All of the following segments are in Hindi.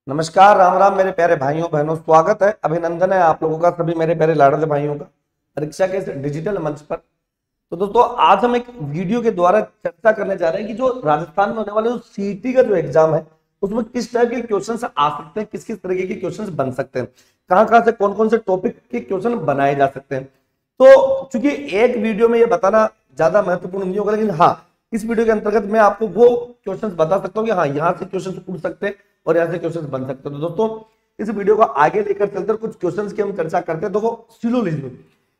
नमस्कार, राम राम मेरे प्यारे भाइयों बहनों, स्वागत है, अभिनंदन है आप लोगों का, सभी मेरे प्यारे लाडले भाइयों का परीक्षा के इस डिजिटल मंच पर। तो दोस्तों, आज हम एक वीडियो के द्वारा चर्चा करने जा रहे हैं कि जो राजस्थान में होने वाले जो सीईटी का जो एग्जाम है उसमें किस टाइप के क्वेश्चंस आ सकते हैं, किस किस तरीके के क्वेश्चंस बन सकते हैं, कहाँ से कौन कौन से टॉपिक के क्वेश्चन बनाए जा सकते हैं। तो चूंकि एक वीडियो में ये बताना ज्यादा महत्वपूर्ण नहीं होगा, लेकिन हाँ, इस वीडियो के अंतर्गत मैं आपको वो क्वेश्चंस बता सकता हूँ कि हाँ, यहाँ से क्वेश्चंस पूछ सकते हैं और यहाँ से क्वेश्चंस बन सकते हैं। तो दोस्तों, इस वीडियो को आगे लेकर चलते हैं, कुछ क्वेश्चंस की हम चर्चा करते हैं। देखो, सिलोजिज्म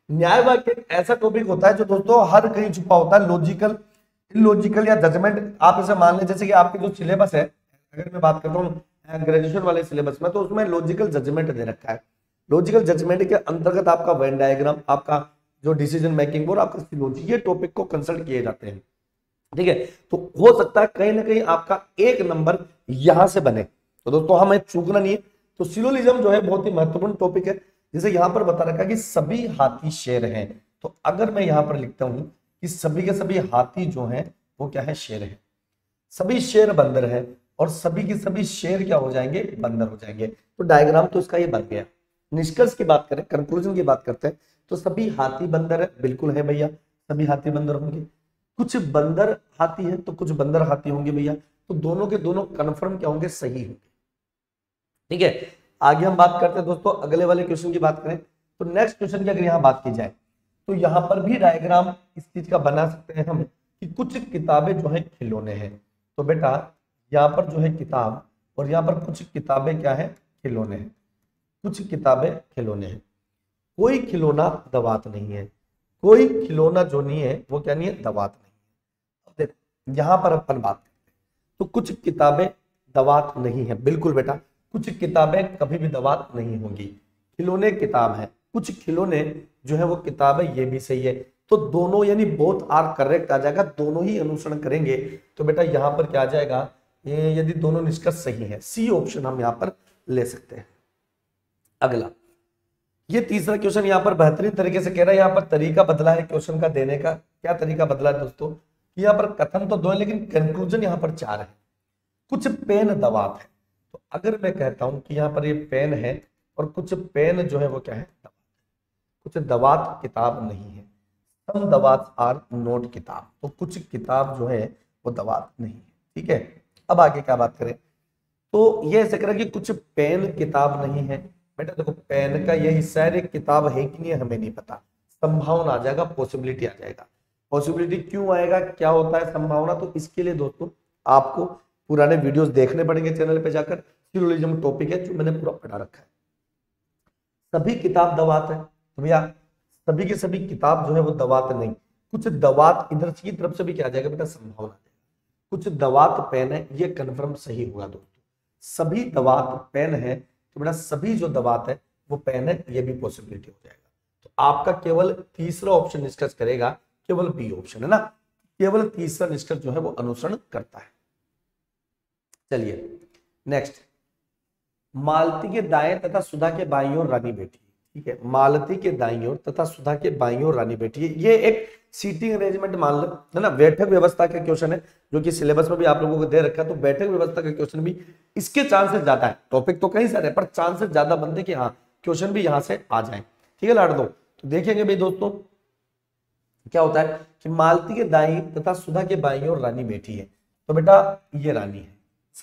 न्याय वाक्य एक ऐसा टॉपिक होता है जो दोस्तों हर कहीं छुपा होता है। लॉजिकल, इलॉजिकल या जजमेंट, आप इसे मान लें जैसे कि आपके जो सिलेबस है, अगर मैं बात करता हूँ ग्रेजुएशन वाले सिलेबस में, तो उसमें लॉजिकल जजमेंट दे रखा है। लॉजिकल जजमेंट के अंतर्गत आपका वेन डायग्राम, आपका जो डिसीजन मेकिंग और आपका सिलोजी, ये टॉपिक को कंसल्ट किए जाते हैं। ठीक है, तो हो सकता है कहीं ना कहीं आपका एक नंबर यहां से बने, तो दोस्तों हमें चूकना नहीं है। तो सिलोजिज्म जो है बहुत ही महत्वपूर्ण टॉपिक है। जैसे यहां पर बता रखा है कि सभी हाथी शेर हैं, तो अगर मैं यहां पर लिखता हूं कि सभी के सभी हाथी जो हैं वो क्या है, शेर है। सभी शेर बंदर है और सभी के सभी शेर क्या हो जाएंगे, बंदर हो जाएंगे। तो डायग्राम तो इसका ये बन गया। निष्कर्ष की बात करें, कंक्लूजन की बात करते हैं, तो सभी हाथी बंदर है, बिल्कुल है भैया, सभी हाथी बंदर होंगे। कुछ बंदर हाथी है तो कुछ बंदर हाथी होंगे भैया, तो दोनों के दोनों कंफर्म क्या होंगे, सही होंगे। ठीक है, आगे हम बात करते हैं दोस्तों, अगले वाले क्वेश्चन की बात करें तो नेक्स्ट क्वेश्चन की अगर यहाँ बात की जाए तो यहाँ पर भी डायग्राम इस चीज का बना सकते हैं हम कि कुछ किताबें जो है खिलौने हैं। तो बेटा यहाँ पर जो है किताब, और यहाँ पर कुछ किताबें क्या है, खिलौने हैं। कुछ किताबें खिलौने हैं, कोई खिलौना दवात नहीं है। कोई खिलौना जो नहीं है वो क्या नहीं है, दवात नहीं है। अब देखो यहां पर अपन बात करते हैं, तो कुछ किताबें दवात नहीं है, बिल्कुल बेटा, कुछ किताबें कभी भी दवात नहीं होंगी। खिलौने किताब है, कुछ खिलौने जो है वो किताब है, ये भी सही है। तो दोनों यानी बोथ आर करेक्ट आ जाएगा, दोनों ही अनुसरण करेंगे। तो बेटा यहां पर क्या आ जाएगा, यदि दोनों निष्कर्ष सही है, सी ऑप्शन हम यहां पर ले सकते हैं। अगला, ये तीसरा क्वेश्चन यहाँ पर बेहतरीन तरीके से कह रहा है, यहाँ पर तरीका बदला है क्वेश्चन का देने का। क्या तरीका बदला है दोस्तों, यहाँ पर कथन तो दो है लेकिन कंक्लूजन यहाँ पर चार है। कुछ पेन दवात है, तो अगर मैं कहता हूं कि यहाँ पर ये पेन है और कुछ पेन जो है वो क्या है, दवात। कुछ दवात किताब नहीं है, सम दवात आर नोट किताब, तो कुछ किताब जो है वो दवात नहीं है। ठीक है, अब आगे क्या बात करें, तो ये ऐसे करें कि कुछ पेन किताब नहीं है। बेटा देखो, पेन का ये हिस्सा है, किताब है कि नहीं है हमें नहीं पता, संभावना आ जाएगा, पॉसिबिलिटी आ जाएगा। पॉसिबिलिटी क्यों आएगा, क्या होता है संभावना, तो इसके लिए दोस्तों आपको पुराने वीडियोस देखने पड़ेंगे चैनल पे जाकर। सिलोजिज्म टॉपिक है जो मैंने पूरा पढ़ा रखा है। सभी किताब दवात है, तो भैया सभी की सभी किताब जो है वो दवात नहीं, कुछ दवात इधर की तरफ से भी क्या आ जाएगा बेटा, संभावना आ जाएगा। कुछ दवात पेन है, ये कन्फर्म सही होगा दोस्तों। सभी दवात पेन है, तो बेटा सभी जो दवात है वो पेन है, ये भी पॉसिबिलिटी हो जाएगा। तो आपका केवल तीसरा ऑप्शन निष्कर्ष करेगा, केवल बी ऑप्शन है ना, केवल तीसरा निष्कर्ष जो है वो अनुसरण करता है। चलिए नेक्स्ट, मालती के दाएं तथा सुधा के बाईं ओर रानी बैठी। ठीक है, मालती के दाईं ओर तथा सुधा के बाईं ओर रानी बैठी है, ये एक सीटिंग अरेंजमेंट मान लो है ना, बैठक व्यवस्था का क्वेश्चन है जो कि सिलेबस में भी आप लोगों को दे रखा है। तो बैठक व्यवस्था का क्वेश्चन भी इसके चांसेस ज्यादा है, टॉपिक तो कई सारे पर चांसेस ज्यादा बनते कि हाँ क्वेश्चन भी यहां से आ जाए। ठीक है लाड दो, तो देखेंगे भाई दोस्तों क्या होता है कि मालती के दाई तथा सुधा के बाईं ओर रानी बैठी है। तो बेटा ये रानी है,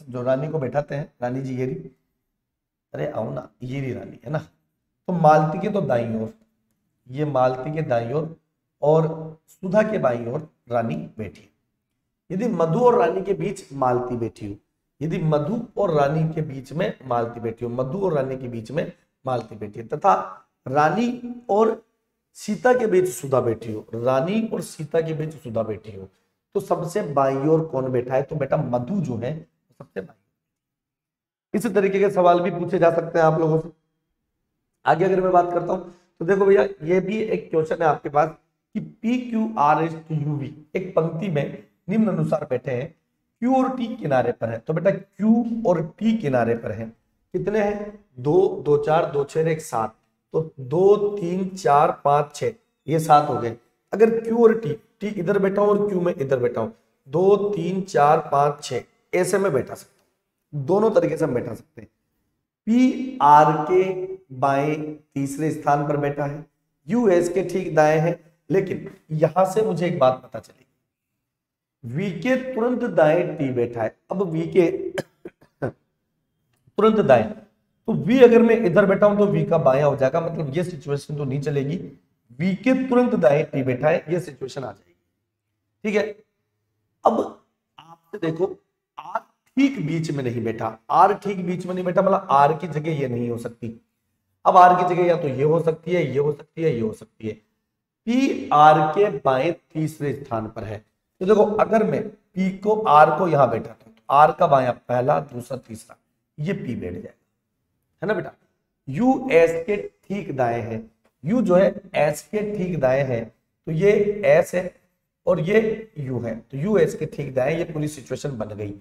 जो रानी को बैठाते हैं, रानी जी ये रही, अरे आओ ना, ये रही रानी है ना। तो मालती के तो दाईं ओर, ये मालती के दाईं ओर और सुधा के बाईं ओर रानी बैठी है। यदि मधु और रानी के बीच मालती बैठी हो, यदि मधु और रानी के बीच में मालती बैठी हो, मधु और रानी के बीच में मालती बैठी है, तथा रानी और सीता के बीच सुधा बैठी हो, रानी और सीता के बीच सुधा बैठी हो, तो सबसे बाईं ओर कौन बैठा है, तो बेटा मधु जो है सबसे बाईं। इस तरीके के सवाल भी पूछे जा सकते हैं आप लोगों से। आगे अगर मैं बात करता हूं तो देखो भैया, ये भी एक क्वेश्चन है आपके पास कि P Q R S T U V एक पंक्ति में निम्न अनुसार बैठे हैं, क्यू और टी किनारे पर है। तो बेटा क्यू और टी किनारे पर है, कितने हैं, 2 2 4 2 6 1 7, तो 2 3 4 5 6, ये 7 हो गए। अगर क्यू और टी इधर बैठा हूं और क्यू में इधर बैठा हूं, 2 3 4 5 6 ऐसे में बैठा सकता हूं, दोनों तरीके से हम बैठा सकते हैं। पी आर के बाएं तीसरे स्थान पर बैठा है, यू एस के ठीक दाएं है। लेकिन यहां से मुझे एक बात पता चली, वी के तुरंत दाएं टी बैठा है। अब वी के तुरंत दाएं, तो वी अगर मैं इधर बैठा हूं तो वी का बायां हो जाएगा, मतलब ये सिचुएशन तो नहीं चलेगी। वी के तुरंत दाएं टी बैठा है, ये सिचुएशन आ जाएगी। ठीक है, अब आपसे देखो आर ठीक बीच में नहीं बैठा, आर ठीक बीच में नहीं बैठा, मतलब आर की जगह ये नहीं हो सकती। अब आर की जगह या तो ये हो सकती है, ये हो सकती है, ये हो सकती है। पी आर के बाएं तीसरे स्थान पर है, तो देखो अगर मैं पी को आर को यहां बैठा तो आर का बायां पहला दूसरा तीसरा, ये पी बैठ जाएगा, है ना बेटा। यू एस के ठीक दाएं है, यू जो है एस के ठीक दाएं है, तो ये एस है और ये यू है, तो यू एस के ठीक दाएं, ये पूरी सिचुएशन बन गई।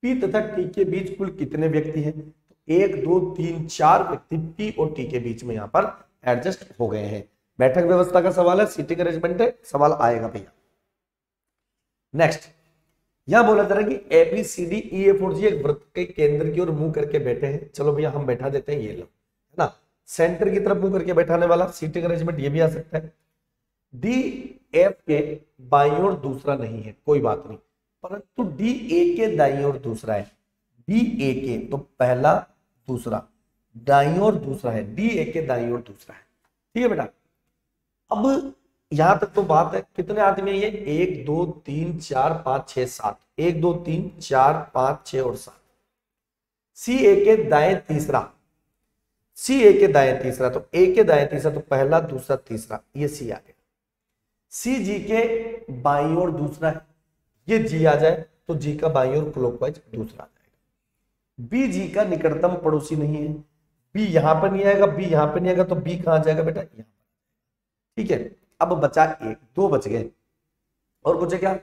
पी तथा टी के बीच कुल कितने व्यक्ति हैं, तो 1 2 3 4 व्यक्ति पी और टी के बीच में यहां पर एडजस्ट हो गए हैं। बैठक व्यवस्था का सवाल है, सीटिंग अरेंजमेंट है, सवाल आएगा भैया। नेक्स्ट यहां बोला जा रहा है कि ABCD EF और G एक वृत्त के केंद्र की ओर मुंह करके बैठे हैं। चलो भैया हम बैठा देते हैं, ये लो, है ना, सेंटर की तरफ मुंह करके बैठाने वाला सीटिंग अरेंजमेंट ये भी आ सकता है। DF के बाईं ओर दूसरा नहीं है, कोई बात नहीं, परंतु DA के दाईं ओर दूसरा है। DA के तो पहला दूसरा, दाईं ओर दूसरा है, DA के दाईं ओर दूसरा है। ठीक है बेटा, अब यहां तक तो बात है। कितने आदमी है ये, 1 2 3 4 5 6 7, 1 2 3 4 5 6 और 7। सी ए के दाएं तीसरा, सी ए के दाएं तीसरा, तो ए के दाएं तीसरा तो पहला दूसरा तीसरा, ये सी आ गया। सी जी के बाईं ओर दूसरा है, ये जी आ जाए तो जी का बाईं ओर क्लॉकवाइज दूसरा आ जाएगा। बी जी का निकटतम पड़ोसी नहीं है, बी यहां पर नहीं आएगा, बी यहां पर नहीं आएगा, तो बी कहां जाएगा बेटा, यहां पर। ठीक है, अब बचा 1, 2 बच गए, और बचे क्या,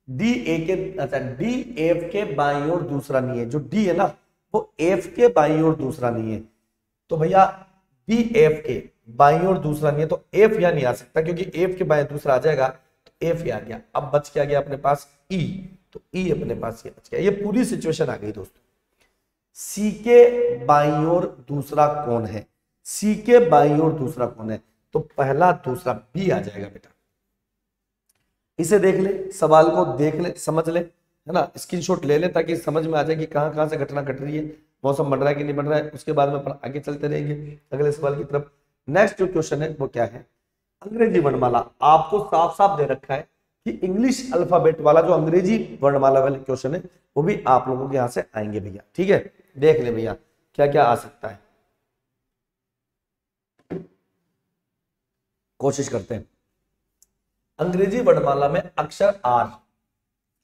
डी ए के, अच्छा डी एफ के बाईं ओर दूसरा नहीं है, जो डी है ना वो एफ के बाईं ओर दूसरा नहीं है, तो भैया डी एफ के बाईं ओर दूसरा नहीं है, तो एफ यहां नहीं आ सकता, क्योंकि एफ के बाएं दूसरा आ जाएगा, तो एफ आ गया। अब बच क्या गया अपने पास, ई, तो ई अपने पास ये बच गया। ये पूरी सिचुएशन आ गई दोस्तों। सी के बाईं ओर दूसरा कौन है, सी के बाईं ओर दूसरा कौन है, तो पहला दूसरा बी आ जाएगा बेटा। इसे देख ले, सवाल को देख ले, समझ ले, है ना, स्क्रीनशॉट ले ले ताकि समझ में आ जाए कि कहां कहां से घटना घट रही है, मौसम बढ़ रहा है कि नहीं बढ़ रहा है। उसके बाद में अपन आगे चलते रहेंगे अगले सवाल की तरफ। नेक्स्ट जो क्वेश्चन है वो क्या है, अंग्रेजी वर्णमाला। आपको साफ साफ दे रखा है कि इंग्लिश अल्फाबेट वाला जो अंग्रेजी वर्णमाला वाले क्वेश्चन है वो भी आप लोगों के यहाँ से आएंगे भैया। ठीक है, देख ले भैया क्या क्या आ सकता है, कोशिश करते हैं। अंग्रेजी वर्णमाला में अक्षर आर,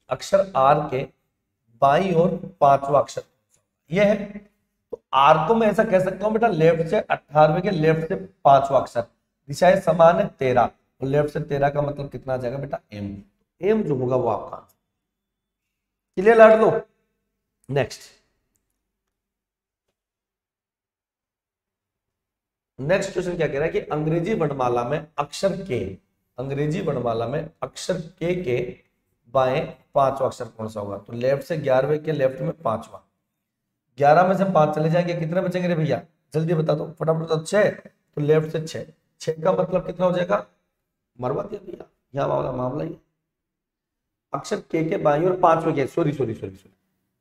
अक्षर आर के बाईं ओर 5वां अक्षर ये है, तो आर को मैं ऐसा कह सकता हूं बेटा, लेफ्ट से 18वें के लेफ्ट से 5वां अक्षर, दिशाएं समान है 13, और लेफ्ट से 13 का मतलब कितना आ जाएगा बेटा, एम। एम जो होगा वो आपका आंसर। क्लियर लाड लो। नेक्स्ट क्वेश्चन क्या कह रहा है कि अंग्रेजी वर्णमाला में अक्षर के, अंग्रेजी वर्णमाला में अक्षर के बाएं 5वां अक्षर कौन सा होगा, तो लेफ्ट से 11वें के लेफ्ट में 5वां, 11 में से 5 चले जाएंगे, कितने बचेंगे रे भैया, जल्दी बता दो फटाफट बता दो। 6, तो लेफ्ट से 6, 6 का मतलब कितना हो जाएगा, मरवा दिया भैया, यहाँ वाला मामला ही। अक्षर के बाईं ओर 5वें के, सॉरी,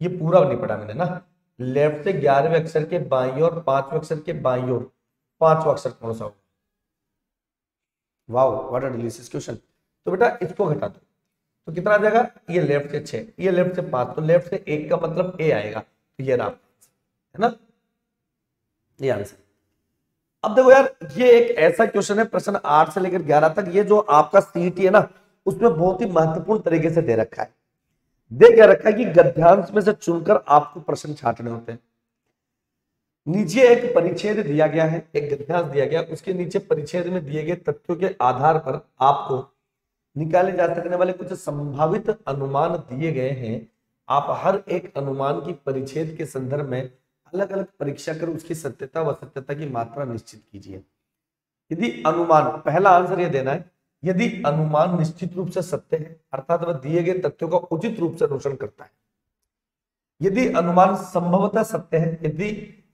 ये पूरा नहीं पढ़ा मैंने ना, लेफ्ट से 11वें अक्षर के बाईं ओर 5वें अक्षर के बाईं ओर 5वां अक्षर कौन सा होगा। Wow what a delicious question. तो बेटा इसको घटा दो तो कितना आ जाएगा, ये लेफ्ट से 6, ये लेफ्ट से 5, तो लेफ्ट से 1 का मतलब ए आएगा, तो ये रहा, है ना, ये आंसर। अब देखो यार, ये एक ऐसा क्वेश्चन है प्रश्न 8 से लेकर 11 तक, ये जो आपका सीईटी है ना उसमें बहुत ही महत्वपूर्ण तरीके से दे रखा है। दे क्या रखा है कि गद्यांश में से चुनकर आपको प्रश्न छांटने होते हैं। नीचे एक परिच्छेद दिया गया है, एक गद्यांश दिया गया, उसके नीचे परिच्छेद में दिए गए तथ्यों के आधार पर आपको निकाले जा सकने वाले कुछ संभावित अनुमान दिए गए हैं। आप हर एक अनुमान की परिच्छेद के संदर्भ में अलग अलग परीक्षा कर उसकी सत्यता व असत्यता की मात्रा निश्चित कीजिए। यदि अनुमान, पहला आंसर ये देना है, यदि अनुमान निश्चित रूप से सत्य है अर्थात वह दिए गए तथ्यों का उचित रूप से अनुसरण करता है, यदि अनुमान संभवतः सत्य है, यदि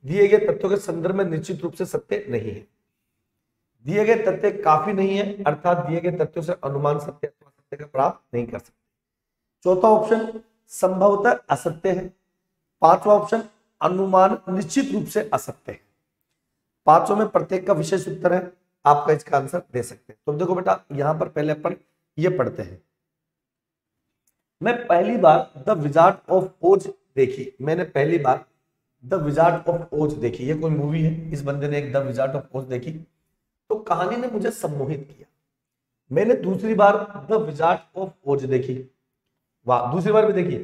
दिए गए तथ्यों के संदर्भ में निश्चित रूप से सत्य नहीं है। दिए गए तथ्य काफी नहीं है, अर्थात दिए गए तथ्यों से अनुमान सत्य अथवा सत्य का प्राप्त नहीं कर सकते। चौथा ऑप्शन संभवतः असत्य है। पांचवा ऑप्शन अनुमान निश्चित रूप से असत्य है। पांचों में प्रत्येक का विशेष उत्तर है, आपका इसका आंसर दे सकते हैं। तो देखो बेटा, यहां पर पहले अपन ये पढ़ते हैं। मैं पहली बार द विजार्ड ऑफ ओज देखी, मैंने पहली बार द विजार्ड ऑफ ओज देखी, ये कोई मूवी है, इस बंदे ने एक द विजार्ड ऑफ ओज देखी, तो कहानी ने मुझे सम्मोहित किया। मैंने दूसरी बार द विजार्ड ऑफ ओज देखी, वाह, दूसरी बार भी देखी,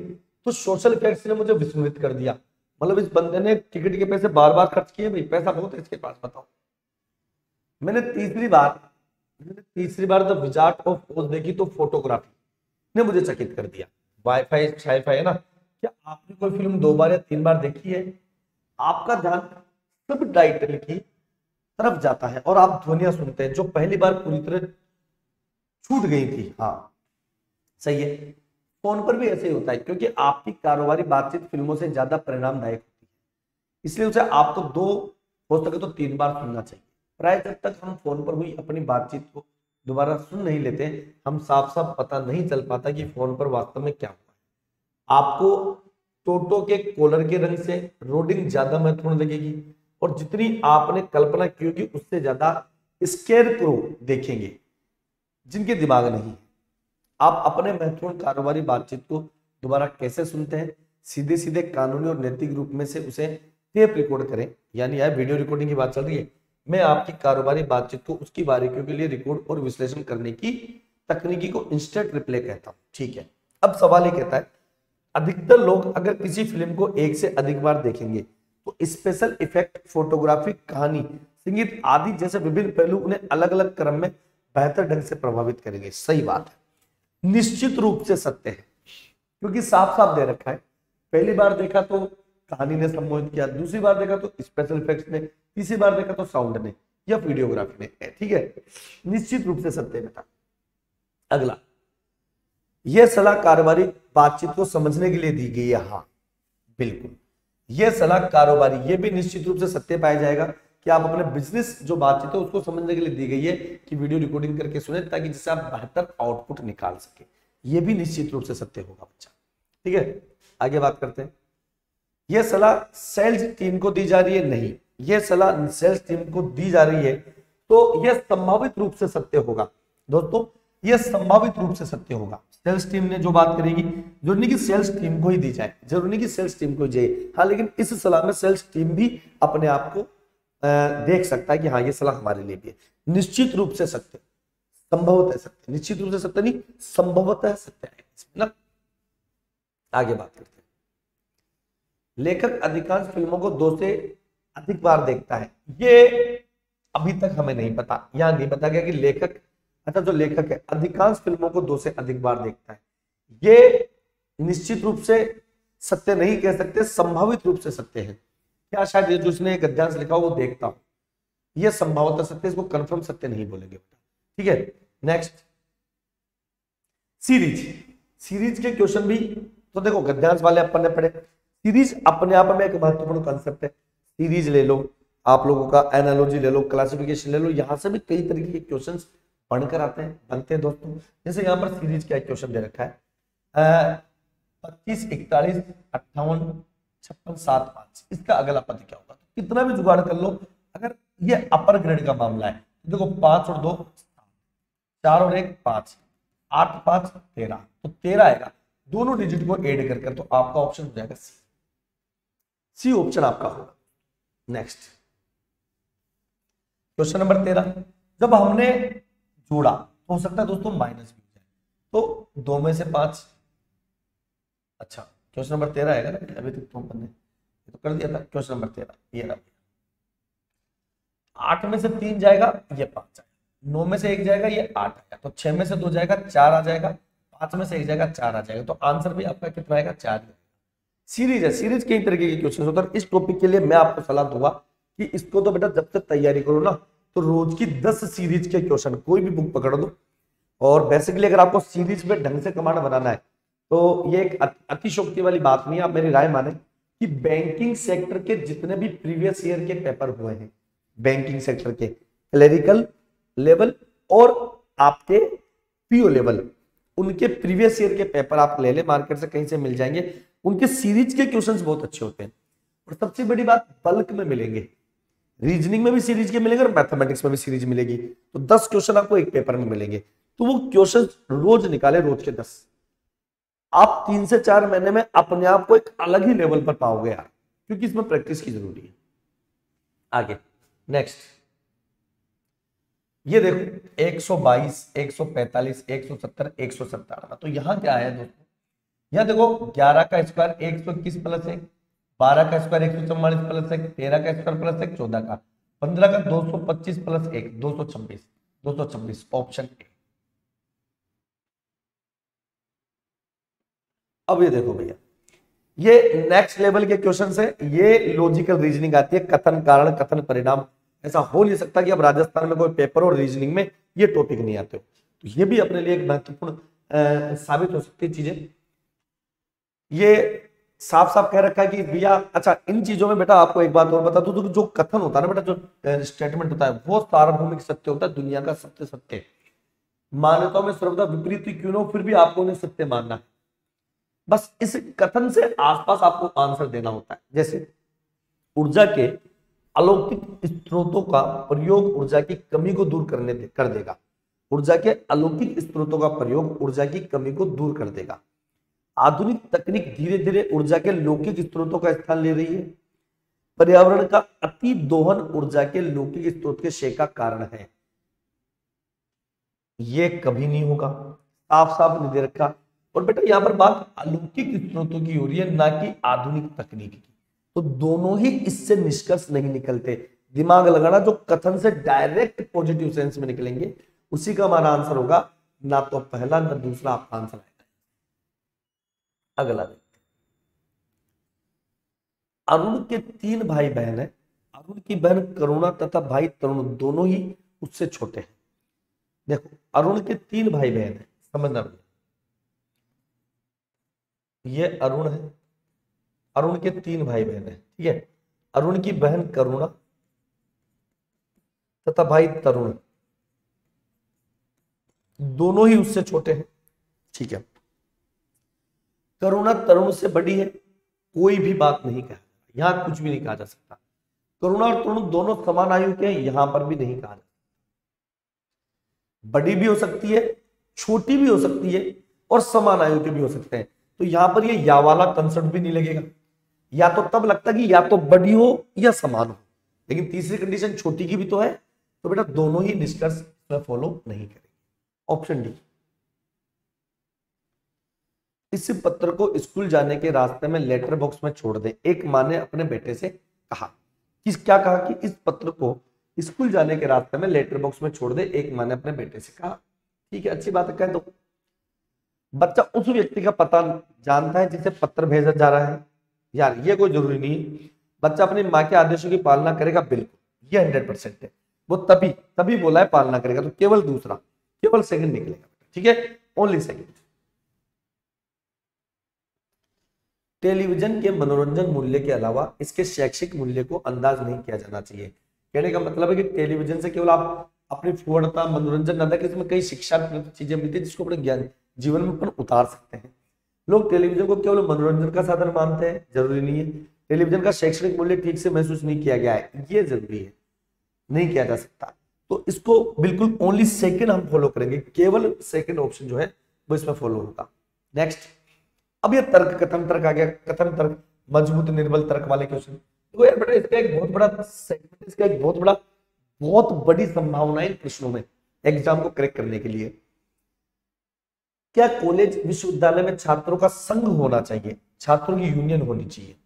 तो सोशल इफेक्ट्स ने मुझे विस्मृत कर दिया। मतलब इस बंदे ने टिकट के पैसे बार बार खर्च किए, भाई पैसा बहुत है इसके पास, बताओ। मैंने तीसरी बार द विजार्ड ऑफ ओज देखी, तो फोटोग्राफी ने मुझे चकित कर दिया। वाईफाई साईफाई है ना, क्या आपने कोई फिल्म 2 बार या 3 बार देखी है, आपका ध्यान सब टाइटल की तरफ जाता है और आप ध्वनियां सुनते हैं जो पहली बार पूरी तरह छूट गई थी। हाँ सही है, फोन पर भी ऐसे ही होता है, क्योंकि आपकी कारोबारी बातचीत फिल्मों से ज्यादा परिणामदायक होती है, इसलिए उसे आपको 2 हो सके तो 3 बार सुनना चाहिए। प्राय जब तक हम फोन पर हुई अपनी बातचीत को दोबारा सुन नहीं लेते, हम साफ साफ पता नहीं चल पाता कि फोन पर वास्तव में क्या हुआ है। आपको टोटो के कॉलर के रंग से रोडिंग ज्यादा महत्वपूर्ण लगेगी, और जितनी आपने कल्पना की होगी उससे ज्यादा स्केरक्रो देखेंगे जिनके दिमाग नहीं है। आप अपने महत्वपूर्ण कारोबारी बातचीत को दोबारा कैसे सुनते हैं? सीधे सीधे कानूनी और नैतिक रूप में से उसे टेप रिकॉर्ड करें, यानी यह वीडियो रिकॉर्डिंग की बात चल रही है। मैं आपकी कारोबारी बातचीत को उसकी बारीकियों के लिए रिकॉर्ड और विश्लेषण करने की तकनीकी को इंस्टेंट रिप्ले कहता हूं। ठीक है, अब सवाल ये कहता है, अधिकतर लोग अगर किसी फिल्म को 1 से अधिक बार देखेंगे तो स्पेशल इफेक्ट, फोटोग्राफी, कहानी, संगीत आदि जैसे विभिन्न पहलू उन्हें अलग अलग क्रम में बेहतर ढंग से प्रभावित करेंगे। सही बात है, निश्चित रूप से सत्य है, क्योंकि साफ साफ दे रखा है। पहली बार देखा तो कहानी ने सम्मोहित किया, दूसरी बार देखा तो स्पेशल इफेक्ट्स ने, तीसरी बार देखा तो साउंड ने या वीडियोग्राफी ने। ठीक है, निश्चित रूप से सत्य बेटा। अगला, यह सलाह कारोबारी बातचीत को समझने के लिए दी गई है। हाँ बिल्कुल, यह सलाह कारोबारी, यह भी निश्चित रूप से सत्य पाया जाएगा कि आप अपने बिजनेस जो बातचीत है उसको समझने के लिए दी गई है कि वीडियो रिकॉर्डिंग करके सुने, ताकि जिससे आप बेहतर आउटपुट निकाल सके। यह भी निश्चित रूप से सत्य होगा बच्चा। ठीक है, आगे बात करते हैं। यह सलाह सेल्स टीम को दी जा रही है, नहीं, यह सलाह सेल्स टीम को दी जा रही है, तो यह संभावित रूप से सत्य होगा दोस्तों, यह संभावित रूप से सत्य होगा। सेल्स टीम ने जो बात करेगी, जरूरी नहीं कि सेल्स टीम को ही दी जाए, जरूरी नहीं कि सेल्स टीम को जाए, हाँ, लेकिन इस सलाह में सेल्स टीम भी अपने आप को देख सकता है कि हाँ ये सलाह हमारे लिए भी है। निश्चित रूप से सत्य, संभवतः सत्य, निश्चित रूप से सत्य नहीं, संभवतः सत्य है ना। आगे बात करते हैं। लेखक अधिकांश फिल्मों को 2 से अधिक बार देखता है, ये अभी तक हमें नहीं पता, यहां नहीं पता गया कि लेखक, अच्छा जो लेखक है अधिकांश फिल्मों को 2 से अधिक बार देखता है, ये निश्चित रूप से सत्य नहीं कह सकते, संभावित रूप से सत्य है। क्या शायद ये जो उसने गद्यांश लिखा वो देखता हूं, यह संभवतः सत्य, इसको कंफर्म सत्य नहीं बोलेंगे। ठीक है, नेक्स्ट, सीरीज के क्वेश्चन भी तो देखो गद्यांश वाले अपन ने पढ़े। सीरीज अपने आप में एक महत्वपूर्ण कंसेप्ट है। सीरीज ले लो, आप लोगों का एनालॉजी ले लो, क्लासिफिकेशन ले लो, यहां से भी कई तरीके के क्वेश्चन बनकर आते हैं, बनते हैं दोस्तों। जैसे यहाँ पर सीरीज का एक क्वेश्चन दे रखा है 25, 41, 58, 56, 7, 5, इसका अगला पद क्या होगा? तो कितना भी जुगाड़ कर लो, अगर ये अपर ग्रेड का मामला है तो देखो 5 और 2 4 और 1 5, 8 5 13, तो 13 आएगा, दोनों डिजिट को ऐड कर, तो आपका ऑप्शन हो जाएगा सी ऑप्शन आपका होगा। नेक्स्ट, क्वेश्चन नंबर 13, जब हमने जोड़ा तो हो सकता है दोस्तों माइनस भी हो जाए, तो 2 में से 5, अच्छा क्वेश्चन नंबर 13 आएगा ना, अभी तक तो हमने तो कर दिया था। क्वेश्चन नंबर 13 ये रहा, 8 में से 3 जाएगा ये 5 आएगा, 9 में से 1 जाएगा ये 8 आएगा, तो 6 में से 2 जाएगा 4 आ जाएगा, 5 में से 1 जाएगा 4 आ जाएगा, तो आंसर भी आपका कितना आएगा? 4। सीरीज है, सीरीज कई तरीके के क्वेश्चन होते हैं। इस टॉपिक के लिए मैं आपको सलाह दूंगा कि इसको तो बेटा जब तक तैयारी करो ना, तो रोज की 10 सीरीज के क्वेश्चन कोई भी बुक पकड़ दो, और बेसिकली अगर आपको सीरीज में ढंग से कमांड बनाना है तो ये एक अतिशोक्ति वाली बात नहीं है, आप मेरी राय माने कि बैंकिंग सेक्टर के जितने भी प्रीवियस ईयर के पेपर हुए हैं, बैंकिंग सेक्टर के क्लरिकल लेवल और आपके पीओ लेवल, उनके प्रीवियस ईयर के पेपर आप ले ले, मार्केट से कहीं से मिल जाएंगे। उनके सीरीज के क्वेश्चंस बहुत अच्छे होते हैं और सबसे बड़ी बात बल्क में मिलेंगे। रीजनिंग में भी सीरीज के मिलेंगे और मैथमेटिक्स में भी सीरीज मिलेगी। तो 10 क्वेश्चन आपको एक पेपर में मिलेंगे। तो वो क्वेश्चन रोज निकाले, रोज के 10। आप 3 से 4 महीने में अपने आप को एक अलग ही लेवल पर पाओगे यार, क्योंकि इसमें प्रैक्टिस की जरूरी है। आगे नेक्स्ट, ये देखो 122, 145, 170, 117। तो यहां क्या है दोस्तों, यहां देखो 11 का स्क्वायर 121 प्लस 1, 12 का स्क्वायर 144 प्लस 1, 13 का स्क्वायर प्लस 1, 14 का, 15 का 225 प्लस 1, 226, 226 ऑप्शन ए। अब ये देखो भैया, ये नेक्स्ट लेवल के क्वेश्चन है, ये लॉजिकल रीजनिंग आती है, कथन कारण कथन परिणाम। ऐसा हो नहीं सकता कि अब राजस्थान में कोई पेपर और रीजनिंग में ये टॉपिक नहीं आते हो। तो ये भी अपने लिए एक महत्वपूर्ण साबित हो सकती है चीजें। ये साफ साफ कह रखा है कि भैया, अच्छा इन चीजों में बेटा आपको एक बात और बता दूं, तो जो कथन होता है ना बेटा, जो स्टेटमेंट होता है, वो सार्वभौमिक सत्य होता है, दुनिया का सबसे सत्य। मान्यताओं में सर्वदा विपरीत क्यों ना हो, फिर भी आपको उन्हें सत्य मानना है। बस इस कथन से आसपास आपको आंसर देना होता है। जैसे ऊर्जा के अलौकिक स्रोतों का प्रयोग ऊर्जा की कमी को दूर कर देगा। ऊर्जा के अलौकिक स्रोतों का प्रयोग ऊर्जा की कमी को दूर कर देगा। आधुनिक तकनीक धीरे धीरे ऊर्जा के लौकिक स्रोतों का स्थान ले रही है। पर्यावरण का अति दोहन ऊर्जा के लौकिक स्रोत के क्षय का कारण है। यह कभी नहीं होगा, साफ साफ नहीं दे रखा। और बेटा यहां पर बात अलौकिक स्रोतों की हो रही है, ना कि आधुनिक तकनीक की। तो दोनों ही इससे निष्कर्ष नहीं निकलते। दिमाग लगाना, जो कथन से डायरेक्ट पॉजिटिव सेंस में निकलेंगे उसी का हमारा आंसर होगा, ना तो पहला ना दूसरा आपका आंसर आएगा। अगला देखते, अरुण के 3 भाई बहन है। अरुण की बहन करुणा तथा भाई तरुण दोनों ही उससे छोटे हैं। देखो अरुण के 3 भाई बहन है, समझना, ये अरुण है, अरुण के 3 भाई बहन है, ठीक है। अरुण की बहन करुणा तथा भाई तरुण दोनों ही उससे छोटे हैं, ठीक है। करुणा तरुण से बड़ी है, कोई भी बात नहीं कहा, यहां कुछ भी नहीं कहा जा सकता। करुणा और तरुण दोनों समान आयु के हैं, यहां पर भी नहीं कहा जा सकता। बड़ी भी हो सकती है, छोटी भी हो सकती है और समान आयु के भी हो सकते हैं। तो यहां पर ये या वाला कंसेप्ट भी नहीं लगेगा। या तो तब लगता कि या तो बड़ी हो या समान हो, लेकिन तीसरी कंडीशन छोटी की भी तो है। तो बेटा दोनों ही निष्कर्ष में फॉलो नहीं करेंगे। ऑप्शन डी, इस पत्र को स्कूल जाने के रास्ते में लेटर बॉक्स में छोड़ दे। एक माँ ने अपने बेटे से कहा, क्या कहा कि इस पत्र को स्कूल जाने के रास्ते में लेटर बॉक्स में छोड़ दे, एक माँ ने अपने बेटे से कहा। ठीक है, अच्छी बात है, कह दो। बच्चा उस व्यक्ति का पता जानता है जिसे पत्र भेजा जा रहा है। यार ये कोई जरूरी नहीं है, बच्चा अपनी माँ के आदेशों की पालना करेगा, बिल्कुल ये 100% है। वो तभी बोला है पालना करेगा, तो केवल दूसरा, केवल सेकंड निकलेगा, ठीक है, ओनली सेकंड। टेलीविजन के मनोरंजन मूल्य के अलावा इसके शैक्षिक मूल्य को अंदाज नहीं किया जाना चाहिए। कहने का मतलब है कि टेलीविजन से केवल आप अपनी फूहड़ता मनोरंजन न कि इसमें कई शिक्षा चीजें मिलती है जिसको अपने ज्ञान जीवन में अपन उतार सकते हैं। लोग टेलीविजन को केवल मनोरंजन का साधन मानते हैं, जरूरी नहीं है। टेलीविजन का शैक्षणिक मूल्य ठीक से महसूस नहीं किया गया है, ये जरूरी है, नहीं किया जा सकता। तो इसको बिल्कुल ओनली सेकंड हम फॉलो करेंगे, केवल सेकंड ऑप्शन जो है वो इसमें फॉलो होगा। नेक्स्ट, अब ये तर्क कथन तर्क आ गया, कथन तर्क मजबूत निर्बल तर्क वाले क्वेश्चन। तो यार बेटा इसका एक बहुत बड़ा सेगमेंट, इसका एक बहुत बड़ी संभावना है प्रश्नों में एग्जाम को क्रैक करने के लिए। क्या कॉलेज विश्वविद्यालय में छात्रों का संघ होना चाहिए, छात्रों की यूनियन होनी चाहिए?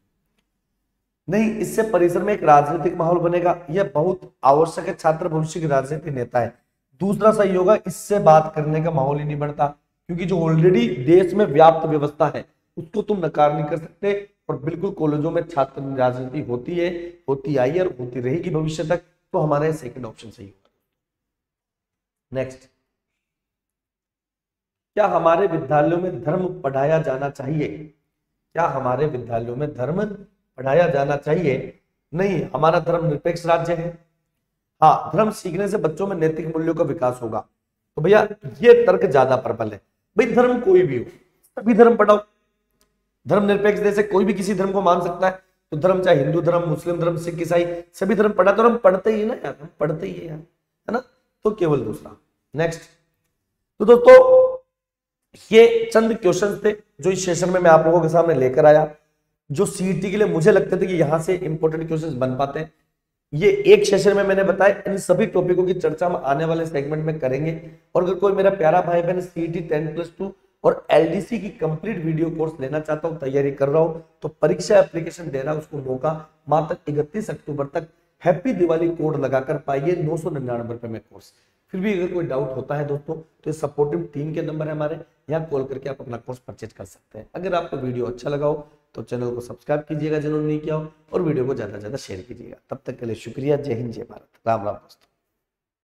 नहीं, इससे परिसर में एक राजनीतिक माहौल बनेगा, यह बहुत आवश्यक है। छात्र भविष्य के राजनीतिक नेता है। दूसरा सही होगा, इससे बात करने का माहौल ही नहीं बनता, क्योंकि जो ऑलरेडी देश में व्याप्त व्यवस्था है उसको तुम नकार नहीं कर सकते। और बिल्कुल कॉलेजों में छात्र राजनीति होती है, होती आई है और होती रहेगी भविष्य तक। तो हमारा सेकंड ऑप्शन सही होगा। नेक्स्ट, क्या हमारे विद्यालयों में धर्म पढ़ाया जाना चाहिए? क्या हमारे विद्यालयों में धर्म पढ़ाया जाना चाहिए? नहीं, हमारा धर्म निरपेक्ष राज्य है। हाँ, धर्म सीखने से बच्चों में नैतिक मूल्यों का विकास होगा। तो भैया ये तर्क ज्यादा प्रबल है। भाई धर्म कोई भी हो, सभी धर्म पढ़ाओ। धर्म निरपेक्ष देश से कोई भी किसी धर्म को मान सकता है। तो धर्म चाहे हिंदू धर्म, मुस्लिम धर्म, सिख, ईसाई, सभी धर्म पढ़ा। तो हम पढ़ते ही ना यार, हम पढ़ते ही है यार, है ना। तो केवल दूसरा। नेक्स्ट, तो दोस्तों ये चंद क्वेश्चन थे जो इस सेशन में मैं आप लोगों के सामने लेकर आया, जो सीईटी के लिए मुझे लगते थे कि यहां से इंपॉर्टेंट क्वेश्चंस बन पाते हैं। ये एक सेशन में मैंने बताया, इन सभी टॉपिकों की चर्चा हम आने वाले सेगमेंट में करेंगे। और अगर कोई मेरा प्यारा भाई बहन सीईटी 10+2 और एलडीसी की कंप्लीट वीडियो कोर्स लेना चाहता हूं, तैयारी कर रहा हूं, तो परीक्षा एप्लीकेशन दे रहा है, उसको मौका मात्र 31 अक्टूबर तक हैप्पी दिवाली कोड लगाकर पाइए 999 रुपए में कोर्स। फिर भी अगर कोई डाउट होता है दोस्तों, तो सपोर्टिव टीम के नंबर है हमारे, यहाँ कॉल करके आप अपना कोर्स परचेज कर सकते हैं। अगर आपको वीडियो अच्छा लगा हो तो चैनल को सब्सक्राइब कीजिएगा जिन्होंने नहीं किया हो, और वीडियो को ज्यादा से ज्यादा शेयर कीजिएगा। तब तक के लिए शुक्रिया। जय हिंद, जय भारत, राम राम दोस्तों।